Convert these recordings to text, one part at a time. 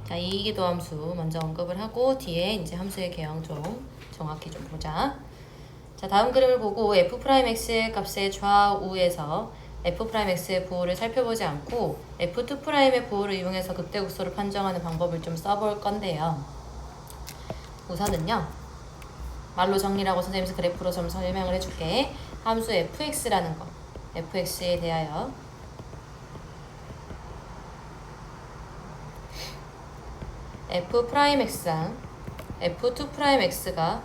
자, 이기도함수 먼저 언급을 하고 뒤에 이제 함수의 개형 좀 정확히 좀 보자. 자, 다음 그림을 보고 f'x의 값의 좌우에서 f'x의 부호를 살펴보지 않고 f2'의 부호를 이용해서 극대극소를 판정하는 방법을 좀 써볼 건데요. 우선은요, 말로 정리하고 선생님께서 그래프로 좀 설명을 해줄게. 함수 fx라는 거, fx에 대하여 f'x랑 f2'x가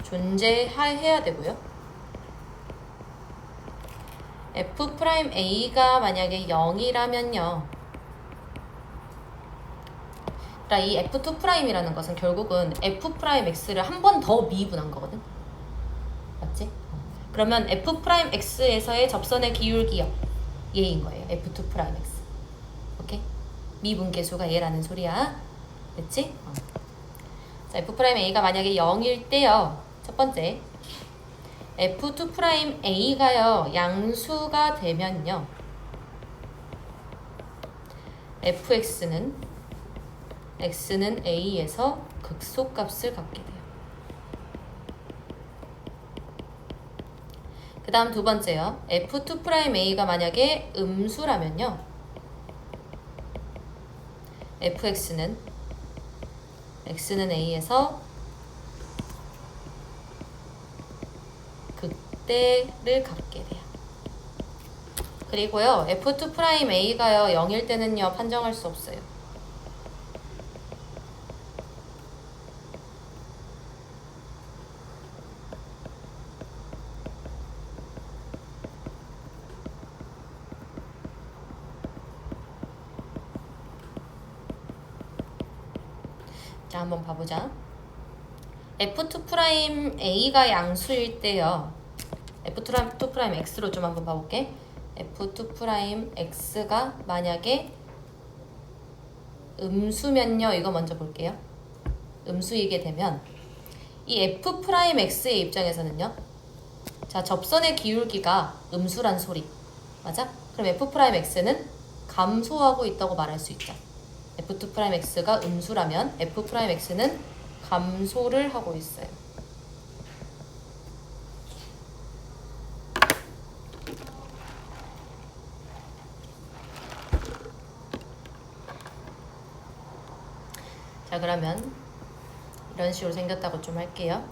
존재해야 되고요. f'a가 만약에 0이라면요. 그러니까 이 f2'이라는 것은 결국은 f'x를 한 번 더 미분한 거거든. 맞지? 그러면 f'x에서의 접선의 기울기요. 얘인 거예요. f2'x. 오케이? 미분계수가 얘라는 소리야. 됐지? 자, f'a가 만약에 0일 때요. 첫 번째, f2'a가요 양수가 되면요, fx는 a에서 극소값을 갖게 돼요. 그 다음 두 번째요, f2'a가 만약에 음수라면요, fx는 a에서 극대를 갖게 돼요. 그리고요, f2'a가요 0일 때는요 판정할 수 없어요. 자, 한번 봐보자. f2'a가 양수일 때요, f2'x로 좀 한번 봐볼게. f2'x가 만약에 음수면요, 이거 먼저 볼게요. 음수이게 되면 이 f'x의 입장에서는요, 자, 접선의 기울기가 음수란 소리 맞아? 그럼 f'x는 감소하고 있다고 말할 수 있죠. f2'x가 음수라면 f'x는 감소를 하고 있어요. 자, 그러면 이런 식으로 생겼다고 좀 할게요.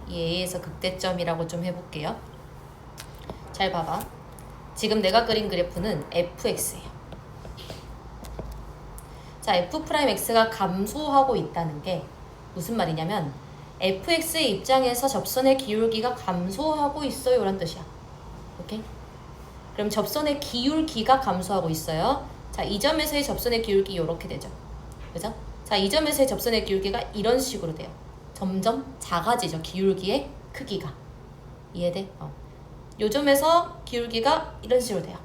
이 A에서 극대점이라고 좀 해볼게요. 잘 봐봐. 지금 내가 그린 그래프는 fx예요. 자, f'x가 감소하고 있다는 게 무슨 말이냐면 fx의 입장에서 접선의 기울기가 감소하고 있어요 라는 뜻이야. 오케이? 그럼 접선의 기울기가 감소하고 있어요. 자, 이 점에서의 접선의 기울기 이렇게 되죠. 그죠? 자, 이 점에서의 접선의 기울기가 이런 식으로 돼요. 점점 작아지죠. 기울기의 크기가. 이해돼? 요 점에서 기울기가 이런 식으로 돼요.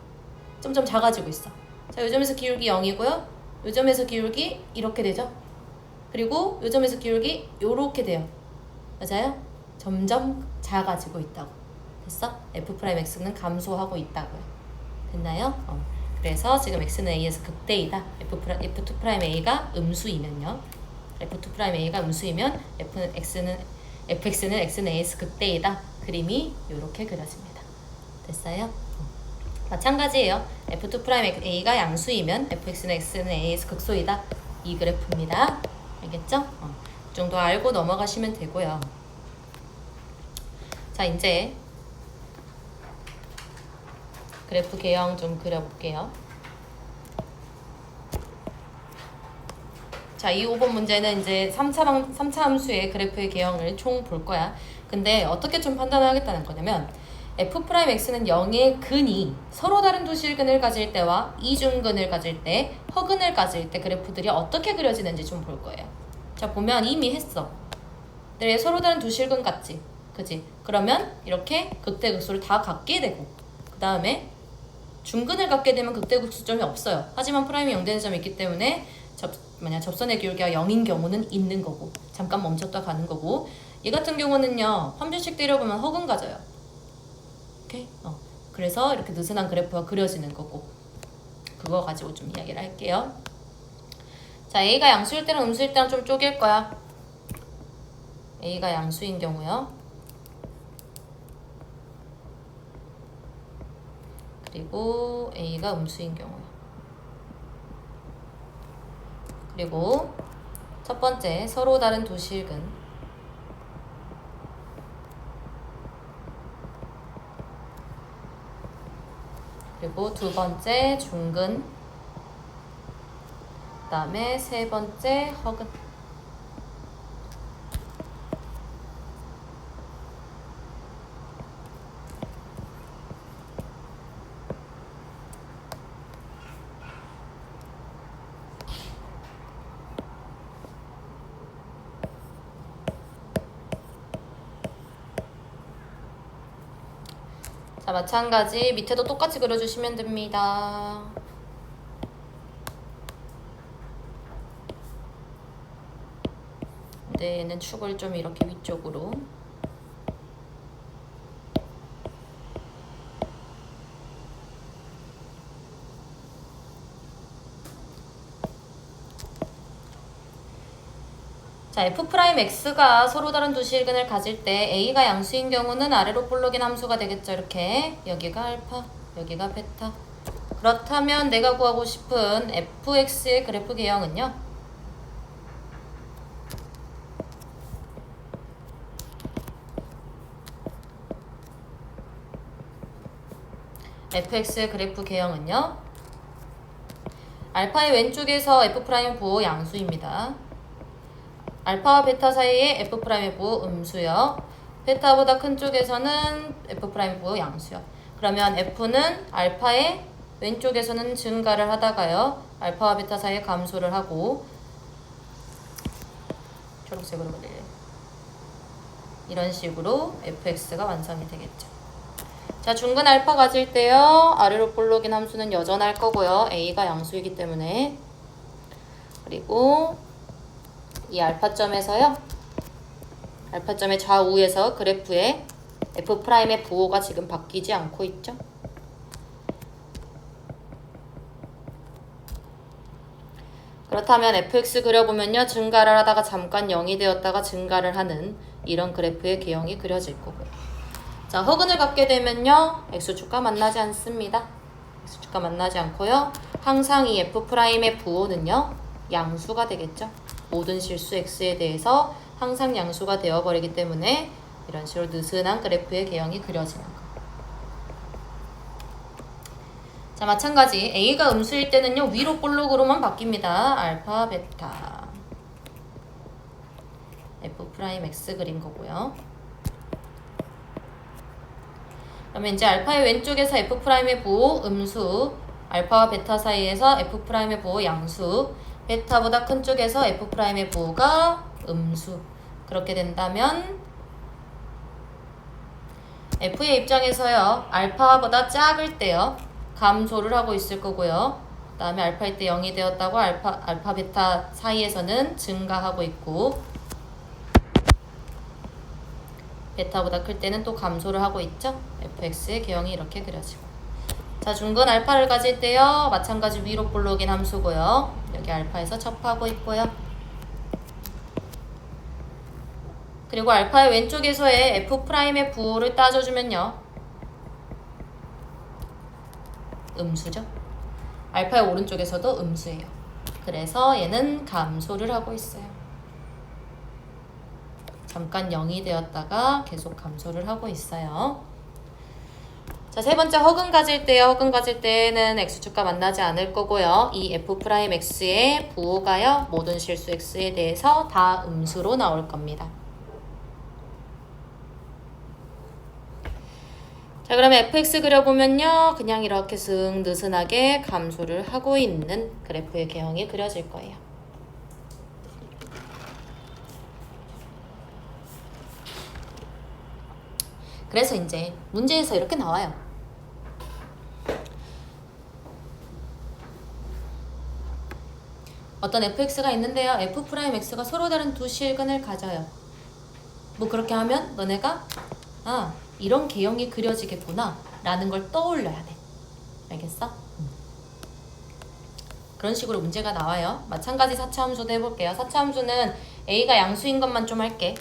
점점 작아지고 있어. 자, 요 점에서 기울기 0이고요. 요 점에서 기울기 이렇게 되죠. 그리고 요 점에서 기울기 요렇게 돼요. 맞아요? 점점 작아지고 있다고. 됐어? f'x는 감소하고 있다고요. 됐나요? 그래서 지금 x는 a에서 극대이다. f2'a가 음수이면요. f2'a가 음수이면 fx는 x는 a에서 극대이다. 그림이 이렇게 그려집니다. 됐어요? 마찬가지예요. f2'a가 양수이면 fx는 x는 a에서 극소이다. 이 그래프입니다. 알겠죠? 이 정도 알고 넘어가시면 되고요. 자, 이제 그래프 개형 좀 그려볼게요. 자, 이 5번 문제는 이제 3차 함수의 그래프의 개형을 총 볼 거야. 근데 어떻게 좀 판단을 하겠다는 거냐면 f'x는 0의 근이 서로 다른 두 실근을 가질 때와 이중근을 가질 때, 허근을 가질 때 그래프들이 어떻게 그려지는지 좀 볼 거예요. 자, 보면 이미 했어. 네, 서로 다른 두 실근 같지? 그지? 그러면 이렇게 극대극소를 다 갖게 되고, 그 다음에 중근을 갖게 되면 극대극소점이 없어요. 하지만 프라임이 0 되는 점이 있기 때문에 만약 접선의 기울기가 0인 경우는 있는 거고 잠깐 멈췄다 가는 거고 이 같은 경우는요 한 줄씩 때려보면 허근 가져요. 오케이? 그래서 이렇게 느슨한 그래프가 그려지는 거고 그거 가지고 좀 이야기를 할게요. 자, A가 양수일 때랑 음수일 때랑 좀 쪼갤 거야. A가 양수인 경우요. 그리고 A가 음수인 경우요. 그리고 첫 번째 서로 다른 두 실근 그리고 두 번째 중근 그 다음에 세 번째 허근 자, 마찬가지 밑에도 똑같이 그려주시면 됩니다. 근데 얘는 축을 좀 이렇게 위쪽으로 자, f'x가 서로 다른 두 실근을 가질 때 a가 양수인 경우는 아래로 볼록인 함수가 되겠죠. 이렇게 여기가 알파, 여기가 베타. 그렇다면 내가 구하고 싶은 fx의 그래프 개형은요. fx의 그래프 개형은요. 알파의 왼쪽에서 f' 부호 양수입니다. 알파와 베타 사이에 f'의 부호 음수요. 베타보다 큰 쪽에서는 f'의 부호 양수요. 그러면 f는 알파의 왼쪽에서는 증가를 하다가요. 알파와 베타 사이에 감소를 하고 초록색으로 그릴래요. 이런 식으로 fx가 완성이 되겠죠. 자, 중근 알파 가질 때요. 아래로 볼록인 함수는 여전할 거고요. a가 양수이기 때문에. 그리고 이 알파점에서요. 알파점의 좌우에서 그래프에 f'의 부호가 지금 바뀌지 않고 있죠. 그렇다면 fx 그려보면요. 증가를 하다가 잠깐 0이 되었다가 증가를 하는 이런 그래프의 개형이 그려질 거고요. 자, 허근을 갖게 되면요. x축과 만나지 않습니다. x축과 만나지 않고요. 항상 이 f'의 부호는요. 양수가 되겠죠. 모든 실수 x에 대해서 항상 양수가 되어버리기 때문에 이런 식으로 느슨한 그래프의 개형이 그려지는 거. 자, 마찬가지 a가 음수일 때는요. 위로 볼록으로만 바뀝니다. 알파, 베타 f'x 그린 거고요. 그러면 이제 알파의 왼쪽에서 f'의 부호 음수, 알파와 베타 사이에서 f'의 부호 양수, 베타보다 큰 쪽에서 f'의 부호가 음수. 그렇게 된다면 f의 입장에서요. 알파보다 작을 때요. 감소를 하고 있을 거고요. 그 다음에 알파일 때 0이 되었다고 알파 베타 사이에서는 증가하고 있고 베타보다 클 때는 또 감소를 하고 있죠. fx의 개형이 이렇게 그려지고. 자, 중근 알파를 가질 때요. 마찬가지 위로 볼록인 함수고요. 여기 알파에서 접하고 있고요. 그리고 알파의 왼쪽에서의 f'의 부호를 따져주면요. 음수죠. 알파의 오른쪽에서도 음수예요. 그래서 얘는 감소를 하고 있어요. 잠깐 0이 되었다가 계속 감소를 하고 있어요. 자, 세 번째 허근 가질 때요. 허근 가질 때는 x축과 만나지 않을 거고요. 이 f'x의 부호가요. 모든 실수 x에 대해서 다 음수로 나올 겁니다. 자, 그러면 fx 그려보면요. 그냥 이렇게 슥 느슨하게 감소를 하고 있는 그래프의 개형이 그려질 거예요. 그래서 이제 문제에서 이렇게 나와요. 어떤 fx가 있는데요. f'x가 서로 다른 두 실근을 가져요. 뭐 그렇게 하면 너네가 이런 개형이 그려지겠구나 라는 걸 떠올려야 돼. 알겠어? 그런 식으로 문제가 나와요. 마찬가지 4차 함수도 해볼게요. 4차 함수는 a가 양수인 것만 좀 할게.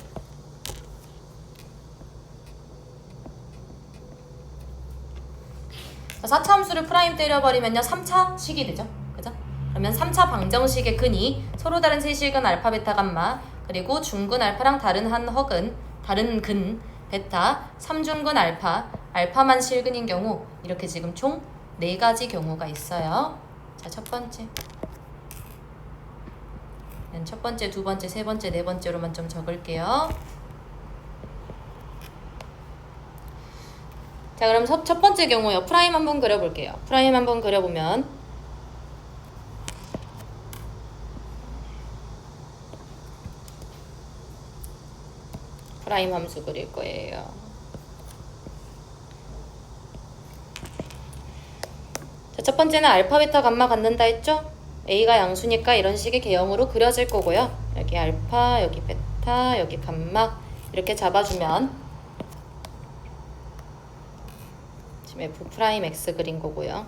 4차 함수를 프라임 때려버리면요 3차 식이 되죠. 그죠? 그러면 3차 방정식의 근이 서로 다른 세 실근 알파, 베타, 감마 그리고 중근 알파랑 다른 한 허근, 다른 근, 베타, 3중근 알파, 알파만 실근인 경우 이렇게 지금 총 4가지 경우가 있어요. 자, 첫 번째. 첫 번째, 두 번째, 세 번째, 네 번째로만 좀 적을게요. 자, 그럼 첫 번째 경우요. 프라임 한번 그려볼게요. 프라임 한번 그려보면 프라임 함수 그릴 거예요. 자, 첫 번째는 알파, 베타, 감마 갖는다 했죠? A가 양수니까 이런 식의 개형으로 그려질 거고요. 여기 알파, 여기 베타, 여기 감마 이렇게 잡아주면 지금 F'X 그린 거고요.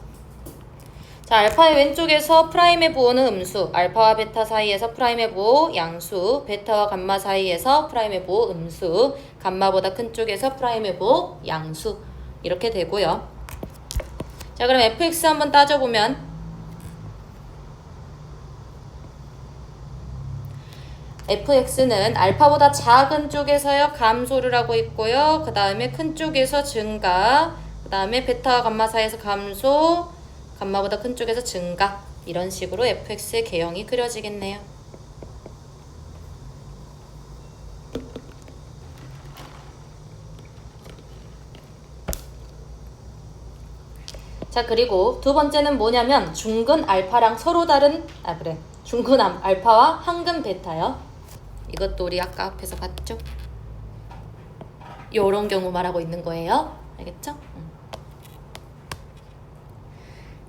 자, 알파의 왼쪽에서 프라임의 부호는 음수, 알파와 베타 사이에서 프라임의 부호 양수, 베타와 감마 사이에서 프라임의 부호 음수, 감마보다 큰 쪽에서 프라임의 부호 양수 이렇게 되고요. 자, 그럼 fx 한번 따져보면 fx는 알파보다 작은 쪽에서요 감소를 하고 있고요. 그 다음에 큰 쪽에서 증가, 그 다음에 베타와 감마 사이에서 감소, 감마보다 큰 쪽에서 증가 이런 식으로 fx의 개형이 그려지겠네요. 자, 그리고 두 번째는 뭐냐면 중근 알파랑 서로 다른 중근 알파와 한근 베타요. 이것도 우리 아까 앞에서 봤죠? 요런 경우 말하고 있는 거예요. 알겠죠?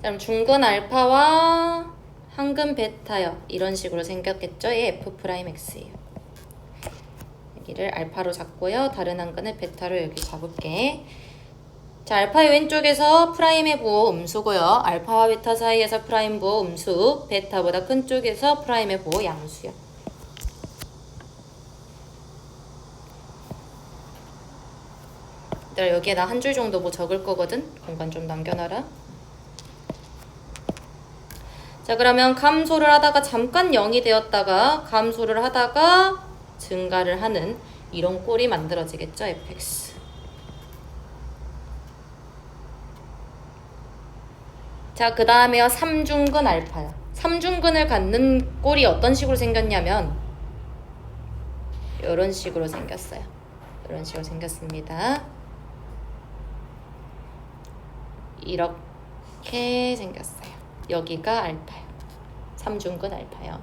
그럼 중근 알파와 한근 베타요. 이런 식으로 생겼겠죠? 얘 F'X예요. 여기를 알파로 잡고요. 다른 한근을 베타로 여기 잡을게. 자, 알파의 왼쪽에서 프라임의 부호 음수고요. 알파와 베타 사이에서 프라임 부호 음수, 베타보다 큰 쪽에서 프라임의 부호 양수요. 여기에 나 한 줄 정도 뭐 적을 거거든? 공간 좀 남겨놔라. 자, 그러면 감소를 하다가 잠깐 0이 되었다가 감소를 하다가 증가를 하는 이런 꼴이 만들어지겠죠, fx. 자, 그 다음에요. 3중근 알파요. 3중근을 갖는 꼴이 어떤 식으로 생겼냐면 이런 식으로 생겼어요. 이런 식으로 생겼습니다. 이렇게 생겼어요. 여기가 알파요. 3중근 알파요.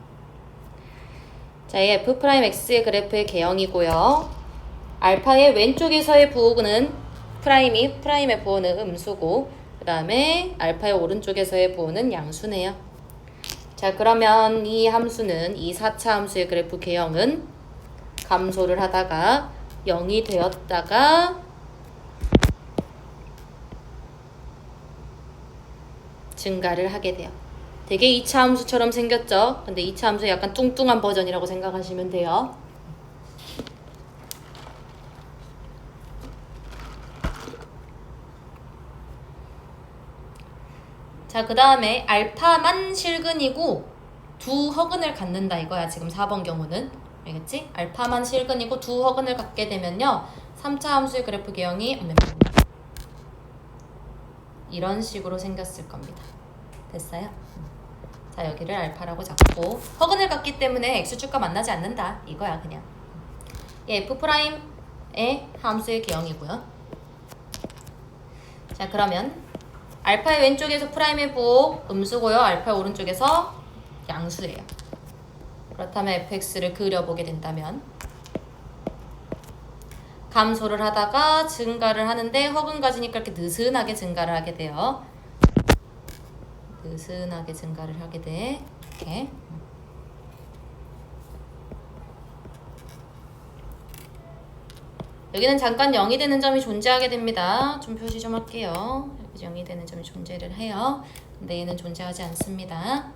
자, 이 F'X의 그래프의 개형이고요. 알파의 왼쪽에서의 부호는 프라임의 부호는 음수고 그 다음에 알파의 오른쪽에서의 부호는 양수네요. 자, 그러면 이 함수는 이 4차 함수의 그래프 개형은 감소를 하다가 0이 되었다가 증가를 하게 돼요. 되게 2차 함수처럼 생겼죠? 근데 2차 함수의 약간 뚱뚱한 버전이라고 생각하시면 돼요. 자, 그 다음에 알파만 실근이고 두 허근을 갖는다 이거야. 지금 4번 경우는. 알겠지? 알파만 실근이고 두 허근을 갖게 되면요. 3차 함수의 그래프 개형이 이런 식으로 생겼을 겁니다. 됐어요? 자, 여기를 알파라고 잡고 허근을 갖기 때문에 x축과 만나지 않는다. 이거야 그냥. 얘 F'의 함수의 개형이고요. 자, 그러면 알파의 왼쪽에서 프라임의 부호 음수고요. 알파의 오른쪽에서 양수예요. 그렇다면 fx를 그려보게 된다면 감소를 하다가 증가를 하는데 허근 가지니까 이렇게 느슨하게 증가를 하게 돼요. 느슨하게 증가를 하게 돼. 이렇게. 여기는 잠깐 0이 되는 점이 존재하게 됩니다. 좀 표시 좀 할게요. 여기 0이 되는 점이 존재를 해요. 근데 얘는 존재하지 않습니다.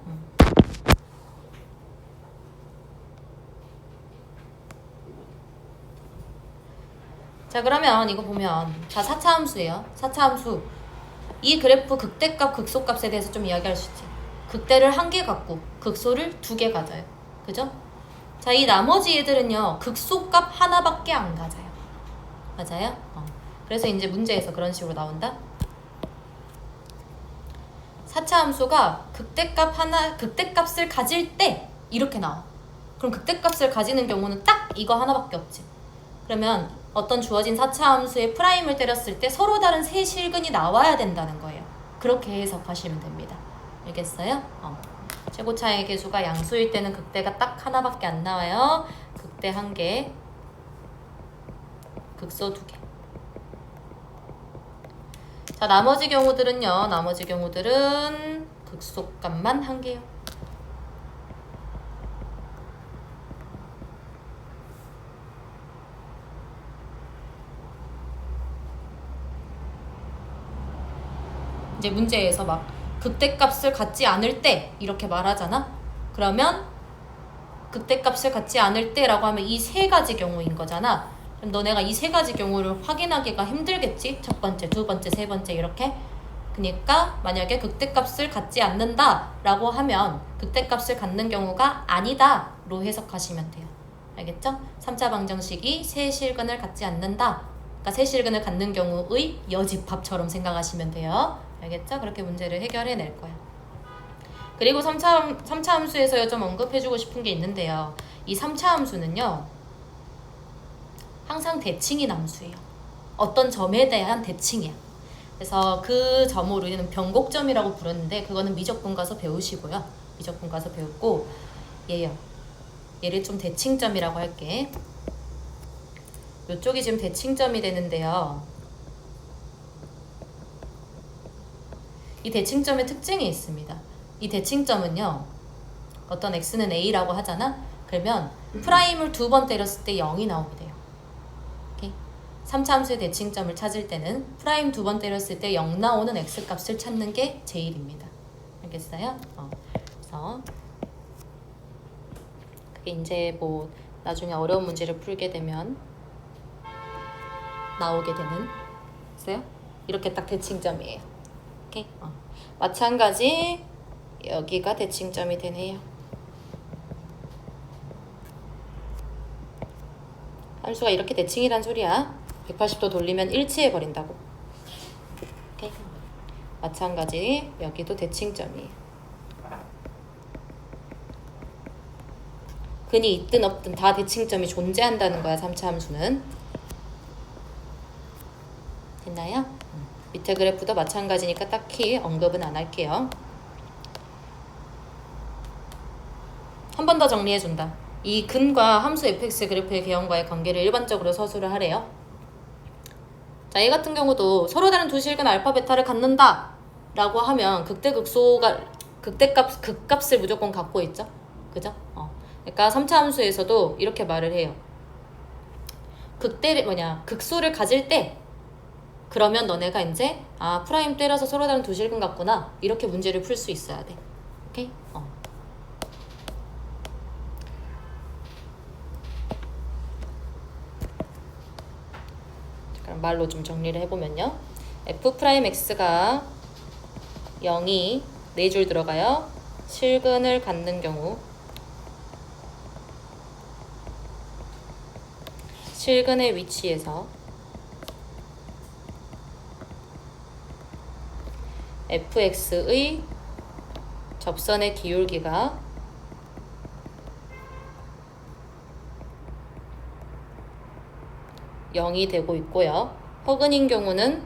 자, 그러면 이거 보면 자 4차 함수예요. 4차 함수. 이 그래프 극대값, 극소값에 대해서 좀 이야기할 수 있지. 극대를 1개 갖고 극소를 2개 가져요. 그죠? 자, 이 나머지 얘들은요. 극소값 하나밖에 안 가져요. 맞아요? 그래서 이제 문제에서 그런 식으로 나온다. 4차 함수가 극대값을 가질 때 이렇게 나와. 그럼 극대값을 가지는 경우는 딱 이거 하나밖에 없지. 그러면 어떤 주어진 4차 함수의 프라임을 때렸을 때 서로 다른 세 실근이 나와야 된다는 거예요. 그렇게 해석하시면 됩니다. 알겠어요? 최고차의 개수가 양수일 때는 극대가 딱 하나밖에 안 나와요. 극대 1개, 극소 2개. 자, 나머지 경우들은요. 나머지 경우들은 극소값만 1개요. 이제 문제에서 막 극대값을 갖지 않을 때 이렇게 말하잖아. 그러면 극대값을 갖지 않을 때라고 하면 이 세 가지 경우인 거잖아. 그럼 너네가 이 세 가지 경우를 확인하기가 힘들겠지? 첫 번째, 두 번째, 세 번째 이렇게. 그러니까 만약에 극대값을 갖지 않는다 라고 하면 극대값을 갖는 경우가 아니다 로 해석하시면 돼요. 알겠죠? 3차 방정식이 세 실근을 갖지 않는다. 그러니까 세 실근을 갖는 경우의 여집합처럼 생각하시면 돼요. 알겠죠? 그렇게 문제를 해결해낼 거야. 그리고 3차 함수에서 좀 언급해주고 싶은 게 있는데요. 이 3차 함수는요. 항상 대칭인 함수예요. 어떤 점에 대한 대칭이야. 그래서 그 점을 우리는 변곡점이라고 부르는데 그거는 미적분 가서 배우시고요. 미적분 가서 배웠고 얘요. 얘를 좀 대칭점이라고 할게. 이쪽이 지금 대칭점이 되는데요. 이 대칭점의 특징이 있습니다. 이 대칭점은요. 어떤 x는 a라고 하잖아. 그러면 프라임을 2번 때렸을 때 0이 나오게 돼요. 오케이? 3차 함수의 대칭점을 찾을 때는 프라임 2번 때렸을 때 0 나오는 x값을 찾는 게 제일입니다. 알겠어요? 그래서 그게 이제 뭐 나중에 어려운 문제를 풀게 되면 나오게 되는 있어요? 이렇게 딱 대칭점이에요. 오케이? 마찬가지 여기가 대칭점이 되네요. 함수가 이렇게 대칭이란 소리야. 180도 돌리면 일치해버린다고. 오케이? 마찬가지 여기도 대칭점이에요. 근이 있든 없든 다 대칭점이 존재한다는 거야. 3차 함수는. 됐나요? 밑에 그래프도 마찬가지니까 딱히 언급은 안 할게요. 한 번 더 정리해준다. 이 근과 함수 fx 그래프의 개형과의 관계를 일반적으로 서술을 하래요. 자, 얘 같은 경우도 서로 다른 두 실근 알파 베타를 갖는다 라고 하면 극대 극소가 극값을 무조건 갖고 있죠. 그죠? 그러니까 3차 함수에서도 이렇게 말을 해요. 극소를 가질 때 그러면 너네가 이제 프라임 때려서 서로 다른 두 실근 같구나 이렇게 문제를 풀 수 있어야 돼. 오케이? 그럼 말로 좀 정리를 해보면요. f'x가 0이 4줄 들어가요. 실근을 갖는 경우 실근의 위치에서 fx의 접선의 기울기가 (0이) 되고 있고요. 허근인 경우는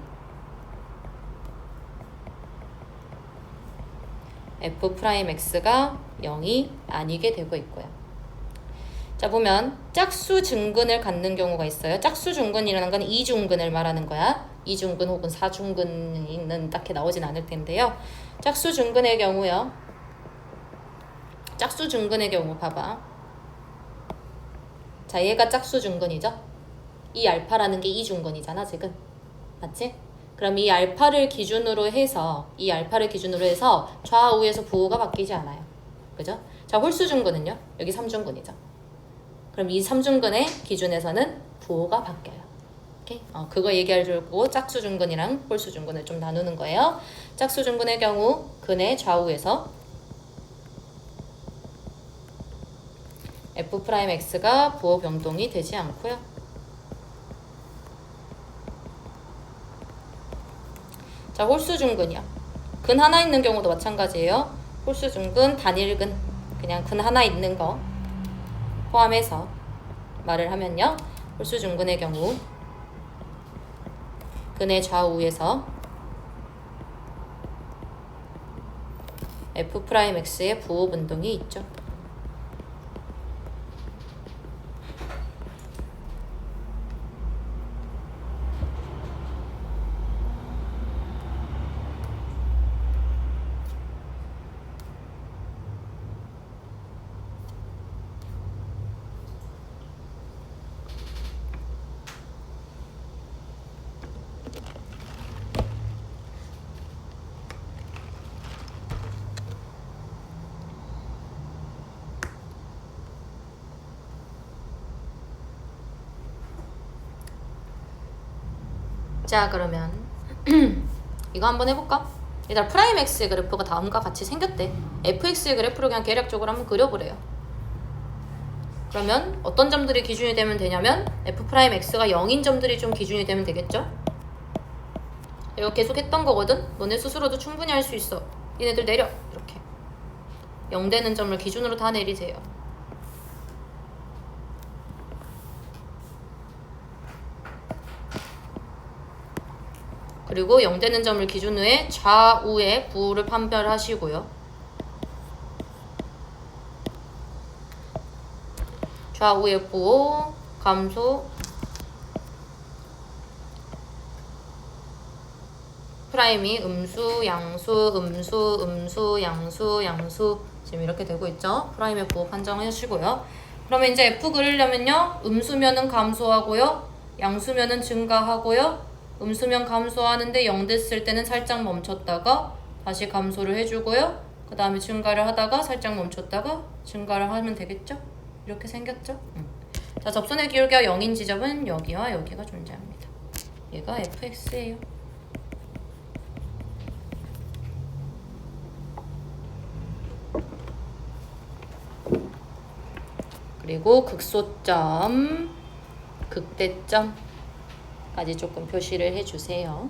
f'x가 0이 아니게 되고 있고요. 자, 보면 짝수 증근을 갖는 경우가 있어요. 짝수 증근이라는 건 이중근을 말하는 거야. 이중근 혹은 사중근은 딱히 나오진 않을 텐데요. 짝수 증근의 경우요. 짝수 증근의 경우 봐봐. 자, 얘가 짝수 증근이죠. 이 알파라는 게 이중근이잖아 지금. 맞지? 그럼 이 알파를 기준으로 해서 좌우에서 부호가 바뀌지 않아요. 그죠? 자, 홀수중근은요? 여기 3중근이죠. 그럼 이 3중근의 기준에서는 부호가 바뀌어요. 오케이? 그거 얘기하려고 짝수중근이랑 홀수중근을 좀 나누는 거예요. 짝수중근의 경우 근의 좌우에서 f'x가 부호 변동이 되지 않고요. 자, 홀수중근이요. 근 하나 있는 경우도 마찬가지예요. 홀수중근, 단일근, 그냥 근 하나 있는 거 포함해서 말을 하면요. 홀수중근의 경우 근의 좌우에서 f'x의 부호 변동이 있죠. 자, 그러면 이거 한번 해볼까? 일단 프라임 x의 그래프가 다음과 같이 생겼대. fx의 그래프를 그냥 계략적으로 한번 그려보래요. 그러면 어떤 점들이 기준이 되면 되냐면 f 프라임 x가 0인 점들이 좀 기준이 되면 되겠죠? 이거 계속 했던 거거든? 너네 스스로도 충분히 할 수 있어. 얘네들 내려. 이렇게 0 되는 점을 기준으로 다 내리세요. 그리고 0 되는 점을 기준으로 해 좌우의 부호를 판별하시고요. 좌우의 부호, 감소, 프라임이 음수, 양수, 음수, 양수 지금 이렇게 되고 있죠. 프라임의 부호 판정하시고요. 그러면 이제 F 그리려면요. 음수면은 감소하고요. 양수면은 증가하고요. 음수면 감소하는데 0 됐을 때는 살짝 멈췄다가 다시 감소를 해주고요. 그 다음에 증가를 하다가 살짝 멈췄다가 증가를 하면 되겠죠? 이렇게 생겼죠? 자, 접선의 기울기가 0인 지점은 여기와 여기가 존재합니다. 얘가 fx예요. 그리고 극소점, 극대점까지 조금 표시를 해주세요.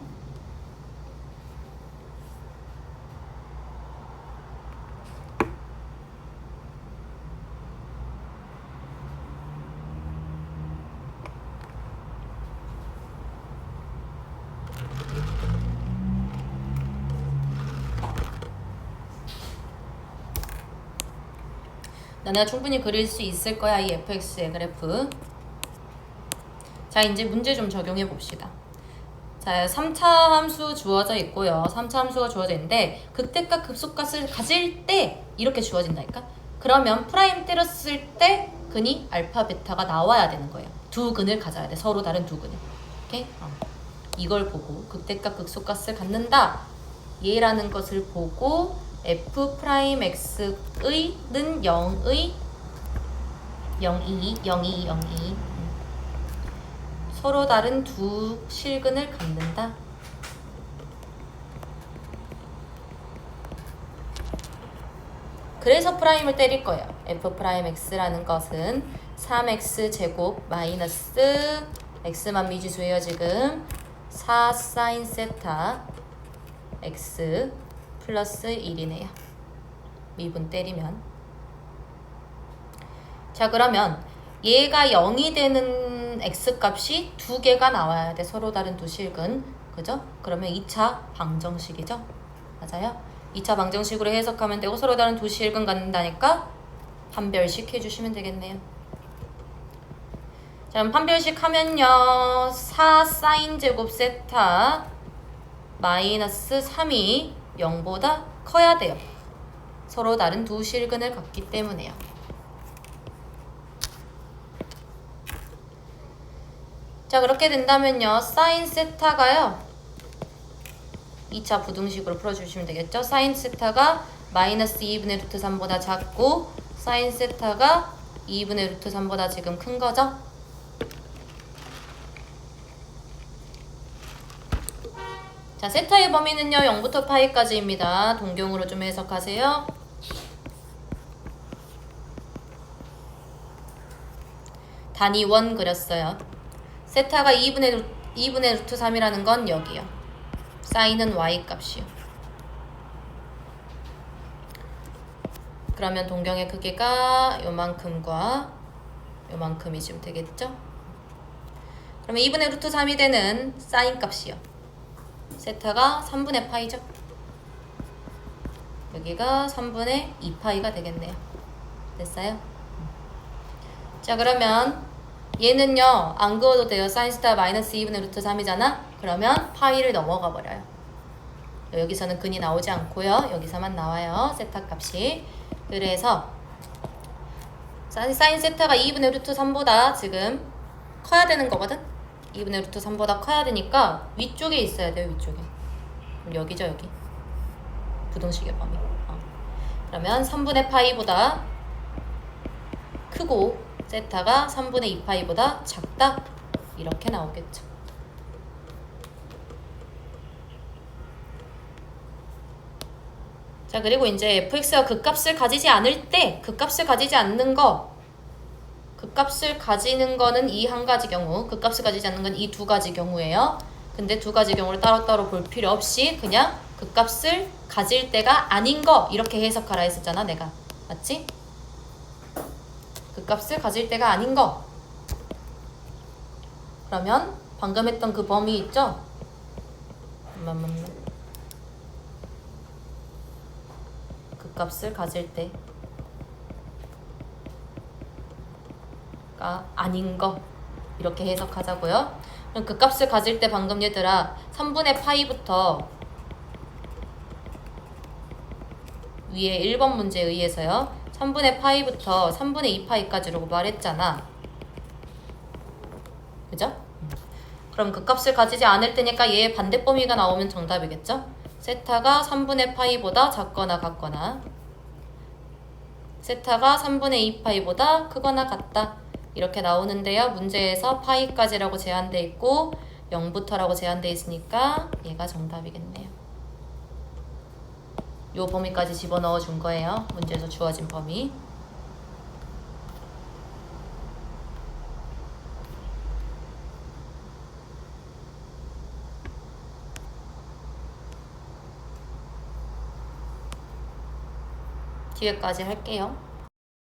너네가 충분히 그릴 수 있을 거야, 이 fx의 그래프. 자, 이제 문제 좀 적용해 봅시다. 자, 3차 함수 주어져 있고요. 3차 함수가 주어져 있는데 극대값, 극소값을 가질 때 이렇게 주어진다니까? 그러면 프라임 때렸을 때 근이 알파, 베타가 나와야 되는 거예요. 두 근을 가져야 돼. 서로 다른 두 근을. 오케이? 이걸 보고 극대값, 극소값을 갖는다. 얘라는 것을 보고 f 프라임 x의 는 0의 0,2 서로 다른 두 실근을 갖는다. 그래서 프라임을 때릴 거예요. f 프라임 x라는 것은 3x 제곱 마이너스 x만 미지수예요. 지금 4 사인 세타 x 플러스 1이네요. 미분 때리면. 자, 그러면 얘가 0이 되는 x값이 두 개가 나와야 돼. 서로 다른 두 실근. 그죠? 그러면 2차 방정식이죠. 맞아요? 2차 방정식으로 해석하면 되고 서로 다른 두 실근 갖는다니까 판별식 해주시면 되겠네요. 자, 그럼 판별식 하면요. 4 사인 제곱 세타 마이너스 3이 0보다 커야 돼요. 서로 다른 두 실근을 갖기 때문에요. 자, 그렇게 된다면요. 사인 세타가요. 2차 부등식으로 풀어주시면 되겠죠. 사인 세타가 마이너스 2분의 루트 3보다 작고 사인 세타가 2분의 루트 3보다 지금 큰 거죠. 자, 세타의 범위는요. 0부터 파이까지입니다. 동경으로 좀 해석하세요. 단위 원 그렸어요. 세타가 2분의 루트 3이라는 건 여기요. 사인은 y 값이요. 그러면 동경의 크기가 요만큼과 요만큼이 지금 되겠죠? 그러면 2분의 루트 3이 되는 사인 값이요. 세타가 3분의 파이죠. 여기가 3분의 2파이가 되겠네요. 됐어요? 자, 그러면 얘는요 안 그어도 돼요. 사인 세타 마이너스 2분의 루트 3이잖아. 그러면 파이를 넘어가 버려요. 여기서는 근이 나오지 않고요. 여기서만 나와요. 세타 값이. 그래서 사인 세타가 2분의 루트 3보다 지금 커야 되는 거거든. 2분의 루트 3보다 커야 되니까 위쪽에 있어야 돼요. 위쪽에. 여기죠. 여기. 부등식의 범위. 그러면 3분의 파이보다 크고 세타가 3분의 2파이보다 작다. 이렇게 나오겠죠. 자, 그리고 이제 fx가 극값을 가지지 않을 때 극값을 가지지 않는 거, 극값을 가지는 거는 이 한 가지 경우, 극값을 가지지 않는 건 이 두 가지 경우예요. 근데 두 가지 경우를 따로따로 볼 필요 없이 그냥 극값을 가질 때가 아닌 거 이렇게 해석하라 했었잖아 내가. 맞지? 극값을 가질 때가 아닌 거. 그러면 방금 했던 그 범위 있죠? 극값을 가질 때가 아닌 거 이렇게 해석하자고요. 그럼 극값을 가질 때 방금 얘들아 3분의 파이부터 위에 1번 문제에 의해서요 3분의 파이부터 3분의 2파이까지라고 말했잖아. 그죠? 그럼 극값을 가지지 않을 때니까 얘의 반대 범위가 나오면 정답이겠죠? 세타가 3분의 파이보다 작거나 같거나 세타가 3분의 2파이보다 크거나 같다. 이렇게 나오는데요. 문제에서 파이까지라고 제한돼 있고 0부터라고 제한돼 있으니까 얘가 정답이겠네요. 요 범위까지 집어넣어 준 거예요. 문제에서 주어진 범위. 뒤에까지 할게요.